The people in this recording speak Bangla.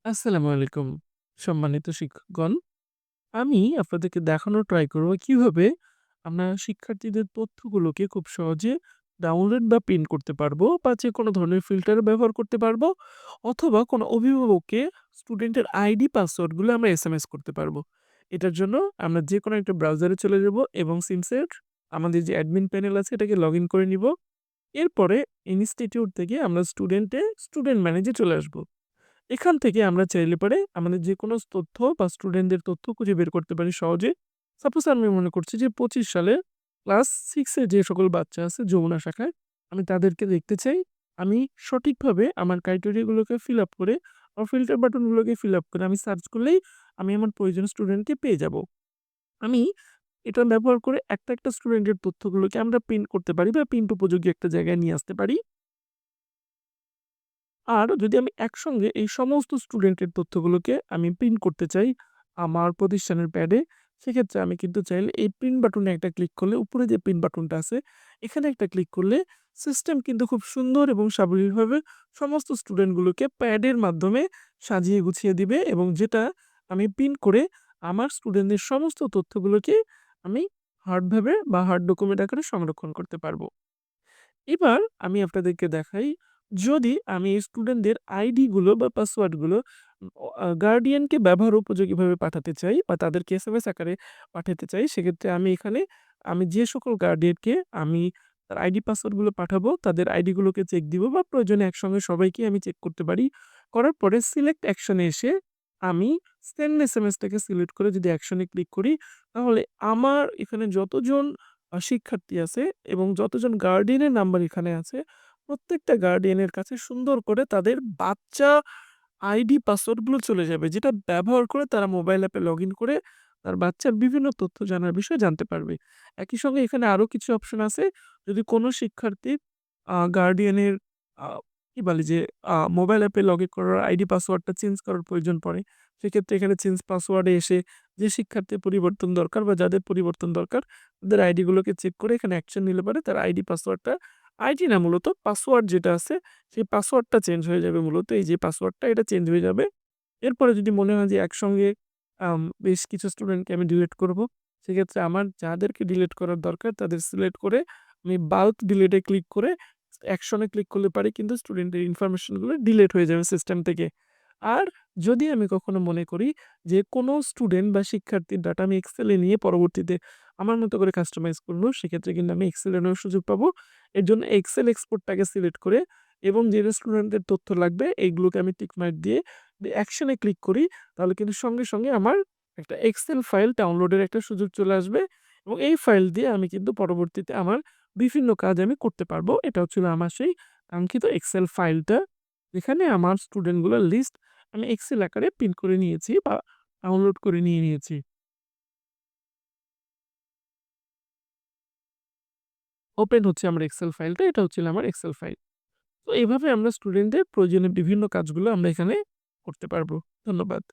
আসসালামু আলাইকুম। সম্মানিত শিক্ষকগণ, আমি আপনাদেরকে দেখানোর ট্রাই করব কিভাবে আমরা শিক্ষার্থীদের তথ্যগুলোকে খুব সহজে ডাউনলোড বা প্রিন্ট করতে পারবো বা যেকোনো ধরনের ফিল্টার ব্যবহার করতে পারবো অথবা কোনো অভিভাবককে স্টুডেন্টের আইডি পাসওয়ার্ডগুলো আমরা এসএমএস করতে পারবো। এটার জন্য আমরা যেকোনো একটা ব্রাউজারে চলে যাব এবং সিমসের আমাদের যে অ্যাডমিন প্যানেল আছে এটাকে লগইন করে নিব। এরপরে ইনস্টিটিউট থেকে আমরা স্টুডেন্ট ম্যানেজে চলে আসবো। এখান থেকে আমরা চাইলে পারে আমাদের যেকোনো তথ্য বা স্টুডেন্টদের তথ্য খুঁজে বের করতে পারি সহজে। সাপোজ আমি মনে করছি যে ২৫ সালে ক্লাস 6 এর যে সকল বাচ্চা আছে যমুনা শাখায়, আমি তাদেরকে দেখতে চাই। আমি সঠিকভাবে আমার ক্রাইটেরিয়া গুলোকে ফিল আপ করে ফিল্টার বাটন গুলোকে ফিল আপ করে আমি সার্চ করলেই আমি আমার প্রয়োজনীয় স্টুডেন্টকে পেয়ে যাব। আমি এটা ব্যবহার করে একটা স্টুডেন্টের তথ্যগুলোকে আমরা প্রিন্ট করতে পারি বা প্রিন্ট উপযোগী একটা জায়গায় নিয়ে আসতে পারি। আর যদি আমি একসঙ্গে এই সমস্ত স্টুডেন্টের তথ্যগুলোকে আমি প্রিন্ট করতে চাই আমার প্রতিষ্ঠানের প্যাডে, সেক্ষেত্রে আমি কিন্তু চাইলে এই প্রিন্ট বাটনে একটা ক্লিক করলে উপরে যে প্রিন্ট বাটনটা আছে, এখানে একটা ক্লিক করলে সিস্টেম কিন্তু খুব সুন্দর এবং সাবলীলভাবে সমস্ত স্টুডেন্টগুলোকে প্যাডের মাধ্যমে সাজিয়ে গুছিয়ে দিবে এবং যেটা আমি প্রিন্ট করে আমার স্টুডেন্টদের সমস্ত তথ্যগুলোকে আমি হার্ডভাবে বা হার্ড ডকুমেন্ট আকারে সংরক্ষণ করতে পারবো। এবার আমি আপনাদেরকে দেখাই, যদি আমি স্টুডেন্টদের আইডি গুলো বা পাসওয়ার্ড গুলো গার্ডিয়ানকে ব্যবহার উপযোগীভাবে পাঠাতে চাই বা তাদেরকে এসএমএস আকারে পাঠাতে চাই, সেক্ষেত্রে আমি এখানে আমি যে সকল গার্ডিয়ানকে আমি তার আইডি পাসওয়ার্ড গুলো পাঠাবো, তাদের আইডি গুলোকে চেক দিব বা প্রয়োজনে একসঙ্গে সবাইকে আমি চেক করতে পারি। করার পরে সিলেক্ট অ্যাকশনে এসে আমি সেন্ড এসএমএসটাকে সিলেক্ট করে যদি অ্যাকশনে ক্লিক করি, তাহলে আমার এখানে যতজন শিক্ষার্থী আছে এবং যতজন গার্ডিয়ানের নাম্বার এখানে আছে, প্রত্যেকটা গার্ডিয়ানের কাছে সুন্দর করে তাদের বাচ্চা আইডি পাসওয়ার্ডগুলো চলে যাবে। যেটা ব্যবহার করে তারা মোবাইল অ্যাপে লগইন করে তার বাচ্চার বিভিন্ন তথ্য জানার বিষয়ে জানতে পারবে। একই সঙ্গে এখানে আরো কিছু অপশন আছে। যদি কোনো শিক্ষার্থীর গার্ডিয়ানের আ কি বলে যে মোবাইল অ্যাপে লগইন করার আইডি পাসওয়ার্ডটা চেঞ্জ করার প্রয়োজন পড়ে, সেক্ষেত্রে এখানে চেঞ্জ পাসওয়ার্ডে এসে যে শিক্ষার্থীর পরিবর্তন দরকার বা যাদের পরিবর্তন দরকার তাদের আইডি গুলোকে চেক করে এখানে অ্যাকশন নিলে পারে তার আইডি পাসওয়ার্ডটা, আইডি না মূলত পাসওয়ার্ড যেটা আছে সেই পাসওয়ার্ডটা চেঞ্জ হয়ে যাবে, মূলত এই যে পাসওয়ার্ডটা এটা চেঞ্জ হয়ে যাবে। এরপরে যদি মনে হয় যে একসঙ্গে বেশ কিছু স্টুডেন্টকে আমি ডিলিট করব, সেক্ষেত্রে আমার যাদেরকে ডিলিট করার দরকার তাদের সিলেক্ট করে আমি বাল্ক ডিলিট এ ক্লিক করে অ্যাকশন এ ক্লিক করলে পারে কিন্তু স্টুডেন্টের ইনফরমেশন গুলো ডিলিট হয়ে যাবে সিস্টেম থেকে। আর যদি আমি কখনো মনে করি যে কোনো স্টুডেন্ট বা শিক্ষার্থীর ডাটা আমি এক্সেল এ নিয়ে পরবর্তীতে আমার মতো করে কাস্টমাইজ করব, সেক্ষেত্রে কিন্তু আমি এক্সেল এ নেওয়ার সুযোগ পাবো। এর জন্য এক্সেল এক্সপোর্টটাকে সিলেক্ট করে এবং যে স্টুডেন্টদের তথ্য লাগবে এইগুলোকে আমি টিক মার্ক দিয়ে অ্যাকশন এ ক্লিক করি, তাহলে কিন্তু সঙ্গে আমার একটা এক্সেল ফাইল ডাউনলোডের একটা সুযোগ চলে আসবে এবং এই ফাইল দিয়ে আমি কিন্তু পরবর্তীতে আমার বিভিন্ন কাজ আমি করতে পারবো। এটা হচ্ছিল আমার সেই কাঙ্ক্ষিত এক্সেল ফাইলটা, যেখানে আমার স্টুডেন্টগুলোর লিস্ট আমি এক্সেল আকারে প্রিন্ট করে নিয়েছি বা ডাউনলোড করে নিয়ে নিয়েছি। ওপেন হচ্ছে আমার এক্সেল ফাইলটা। এটা হচ্ছিল আমার এক্সেল ফাইল। তো এভাবে আমরা স্টুডেন্টদের প্রয়োজনীয় বিভিন্ন কাজগুলো আমরা এখানে করতে পারবো। ধন্যবাদ।